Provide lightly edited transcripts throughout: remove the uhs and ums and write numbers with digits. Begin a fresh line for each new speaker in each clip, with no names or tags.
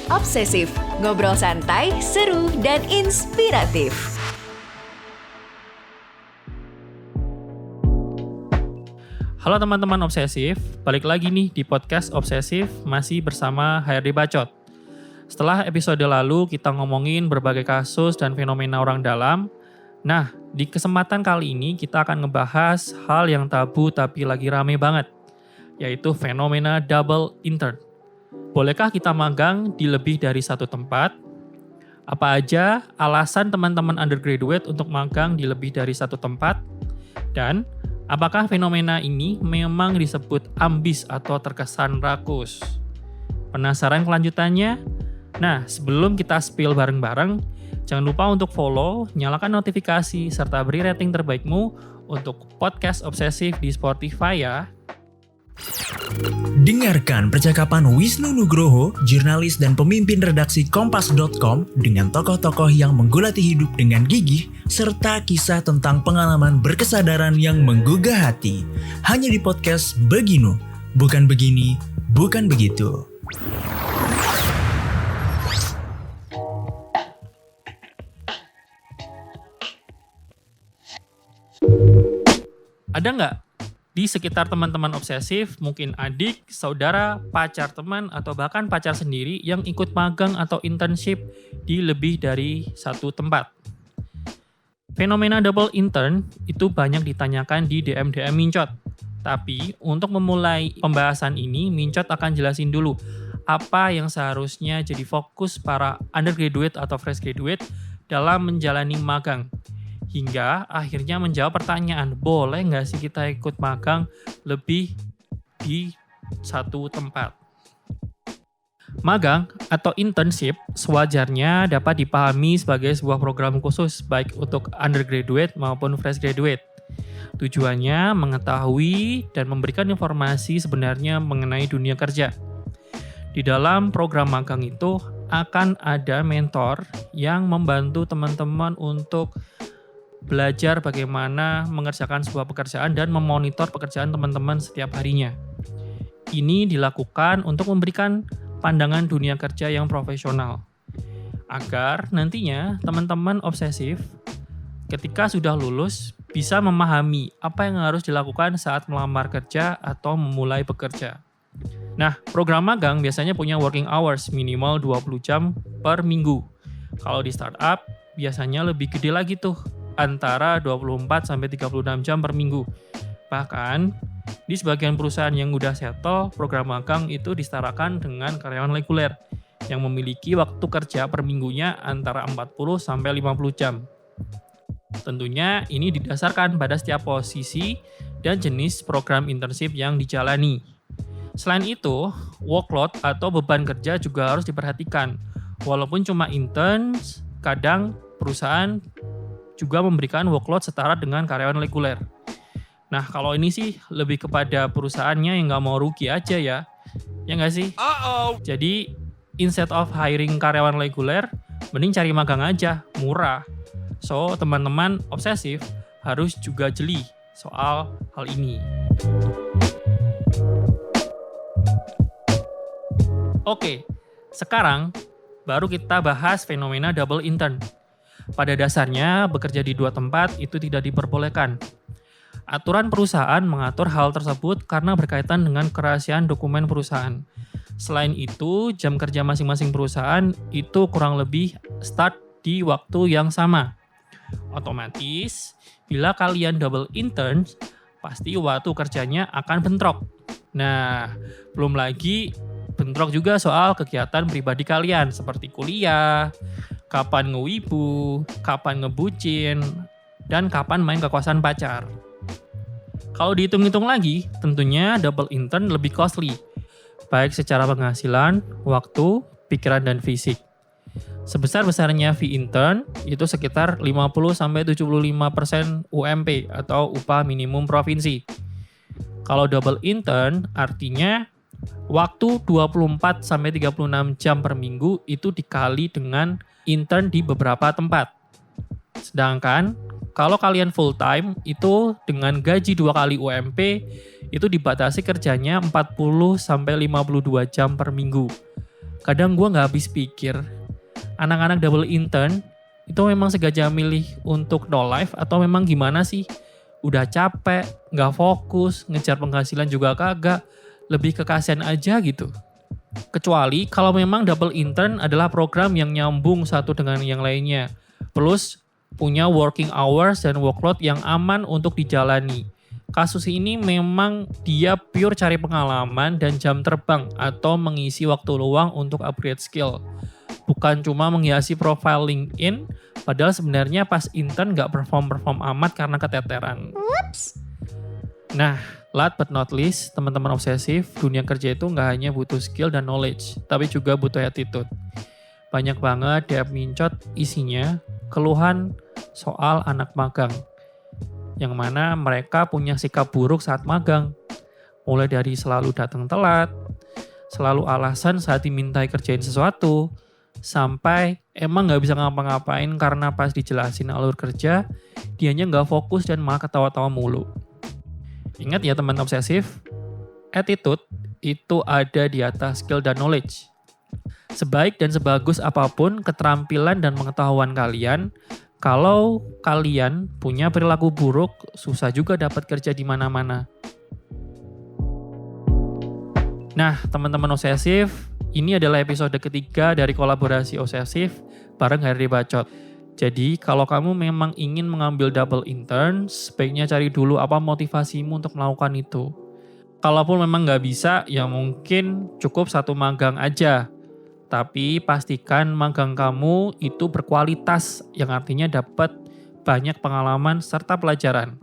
Obsesif, ngobrol santai, seru, dan inspiratif.
Halo teman-teman Obsesif, balik lagi nih di podcast Obsesif masih bersama HRD Bacot. Setelah episode lalu kita ngomongin berbagai kasus dan fenomena orang dalam. Nah, di kesempatan kali ini kita akan ngebahas hal yang tabu tapi lagi rame banget, yaitu fenomena double intern. Bolehkah kita magang di lebih dari satu tempat? Apa aja alasan teman-teman undergraduate untuk magang di lebih dari satu tempat? Dan apakah fenomena ini memang disebut ambis atau terkesan rakus? Penasaran kelanjutannya? Nah, sebelum kita spill bareng-bareng, jangan lupa untuk follow, nyalakan notifikasi, serta beri rating terbaikmu untuk podcast Obsesif di Spotify ya.
Dengarkan percakapan Wisnu Nugroho, jurnalis dan pemimpin redaksi Kompas.com dengan tokoh-tokoh yang menggulati hidup dengan gigih, serta kisah tentang pengalaman berkesadaran yang menggugah hati. Hanya di podcast Beginu, bukan begini, bukan begitu.
Ada nggak di sekitar teman-teman obsesif, mungkin adik, saudara, pacar teman, atau bahkan pacar sendiri yang ikut magang atau internship di lebih dari satu tempat? Fenomena double intern itu banyak ditanyakan di DM-DM Mincot. Tapi untuk memulai pembahasan ini, Mincot akan jelasin dulu apa yang seharusnya jadi fokus para undergraduate atau fresh graduate dalam menjalani magang. Hingga akhirnya menjawab pertanyaan, boleh nggak sih kita ikut magang lebih di satu tempat? Magang atau internship sewajarnya dapat dipahami sebagai sebuah program khusus baik untuk undergraduate maupun fresh graduate. Tujuannya mengetahui dan memberikan informasi sebenarnya mengenai dunia kerja. Di dalam program magang itu akan ada mentor yang membantu teman-teman untuk belajar bagaimana mengerjakan sebuah pekerjaan dan memonitor pekerjaan teman-teman setiap harinya. Ini dilakukan untuk memberikan pandangan dunia kerja yang profesional, agar nantinya teman-teman obsesif ketika sudah lulus bisa memahami apa yang harus dilakukan saat melamar kerja atau memulai bekerja. Nah, program magang biasanya punya working hours minimal 20 jam per minggu. Kalau di startup biasanya lebih gede lagi tuh, antara 24-36 jam per minggu. Bahkan, di sebagian perusahaan yang udah settle, program magang itu disetarakan dengan karyawan reguler yang memiliki waktu kerja per minggunya antara 40-50 jam. Tentunya ini didasarkan pada setiap posisi dan jenis program internship yang dijalani. Selain itu, workload atau beban kerja juga harus diperhatikan. Walaupun cuma intern, kadang perusahaan juga memberikan workload setara dengan karyawan reguler. Nah, kalau ini sih lebih kepada perusahaannya yang nggak mau rugi aja ya. Ya nggak sih? Jadi, instead of hiring karyawan reguler, mending cari magang aja, murah. So, teman-teman obsesif harus juga jeli soal hal ini. Oke, sekarang baru kita bahas fenomena double intern. Pada dasarnya, bekerja di dua tempat itu tidak diperbolehkan. Aturan perusahaan mengatur hal tersebut karena berkaitan dengan kerahasiaan dokumen perusahaan. Selain itu, jam kerja masing-masing perusahaan itu kurang lebih start di waktu yang sama. Otomatis, bila kalian double intern, pasti waktu kerjanya akan bentrok. Nah, belum lagi bentrok juga soal kegiatan pribadi kalian seperti kuliah, kapan ngewibu, kapan ngebucin, dan kapan main ke kosan pacar. Kalau dihitung-hitung lagi, tentunya double intern lebih costly, baik secara penghasilan, waktu, pikiran, dan fisik. Sebesar-besarnya fee intern itu sekitar 50-75% UMP atau upah minimum provinsi. Kalau double intern artinya waktu 24-36 jam per minggu itu dikali dengan intern di beberapa tempat. Sedangkan kalau kalian full time itu dengan gaji 2 kali UMP itu dibatasi kerjanya 40-52 jam per minggu. kadang gue gak habis pikir, anak-anak double intern itu memang sengaja milih untuk no life atau memang gimana sih? Udah capek, gak fokus, ngejar penghasilan juga kagak, lebih ke kasihan aja gitu. Kecuali kalau memang double intern adalah program yang nyambung satu dengan yang lainnya. Plus punya working hours dan workload yang aman untuk dijalani. Kasus ini memang dia pure cari pengalaman dan jam terbang atau mengisi waktu luang untuk upgrade skill. Bukan cuma menghiasi profile LinkedIn, padahal sebenarnya pas intern gak perform amat karena keteteran.
Whoops.
Nah, last but not least, teman-teman obsesif, dunia kerja itu gak hanya butuh skill dan knowledge, tapi juga butuh attitude. Banyak banget DM Mincot isinya keluhan soal anak magang. Yang mana mereka punya sikap buruk saat magang. Mulai dari selalu datang telat, selalu alasan saat dimintai kerjain sesuatu, sampai emang gak bisa ngapa-ngapain karena pas dijelasin alur kerja, dianya gak fokus dan malah ketawa-tawa mulu. Ingat ya teman obsesif, attitude itu ada di atas skill dan knowledge. Sebaik dan sebagus apapun keterampilan dan pengetahuan kalian, kalau kalian punya perilaku buruk, susah juga dapat kerja di mana-mana. Nah, teman-teman obsesif, ini adalah episode ketiga dari kolaborasi obsesif bareng Hari Bacot. Jadi, kalau kamu memang ingin mengambil double intern, sebaiknya cari dulu apa motivasimu untuk melakukan itu. Kalaupun memang nggak bisa, ya mungkin cukup 1 magang aja. Tapi pastikan magang kamu itu berkualitas, yang artinya dapat banyak pengalaman serta pelajaran.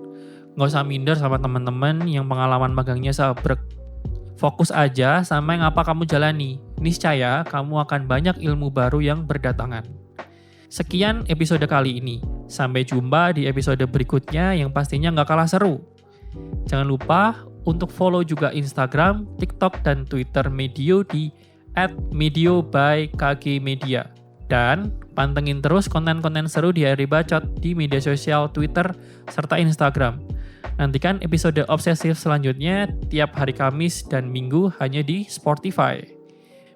Nggak usah minder sama teman-teman yang pengalaman magangnya sabrek. Fokus aja sama yang apa kamu jalani. Niscaya kamu akan banyak ilmu baru yang berdatangan. Sekian episode kali ini. Sampai jumpa di episode berikutnya yang pastinya nggak kalah seru. Jangan lupa untuk follow juga Instagram, TikTok, dan Twitter Medio di @medio_by_kgmedia. Dan pantengin terus konten-konten seru di Hari Bacot di media sosial Twitter serta Instagram. Nantikan episode obsesif selanjutnya tiap hari Kamis dan Minggu hanya di Spotify.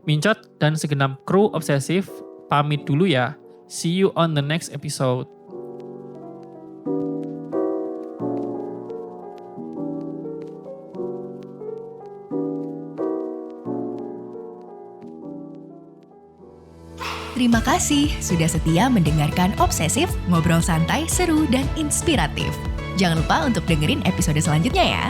Mincot dan segenap kru obsesif pamit dulu ya. See you on the next episode.
Terima kasih sudah setia mendengarkan Obsesif, ngobrol santai, seru, dan inspiratif. Jangan lupa untuk dengerin episode selanjutnya ya.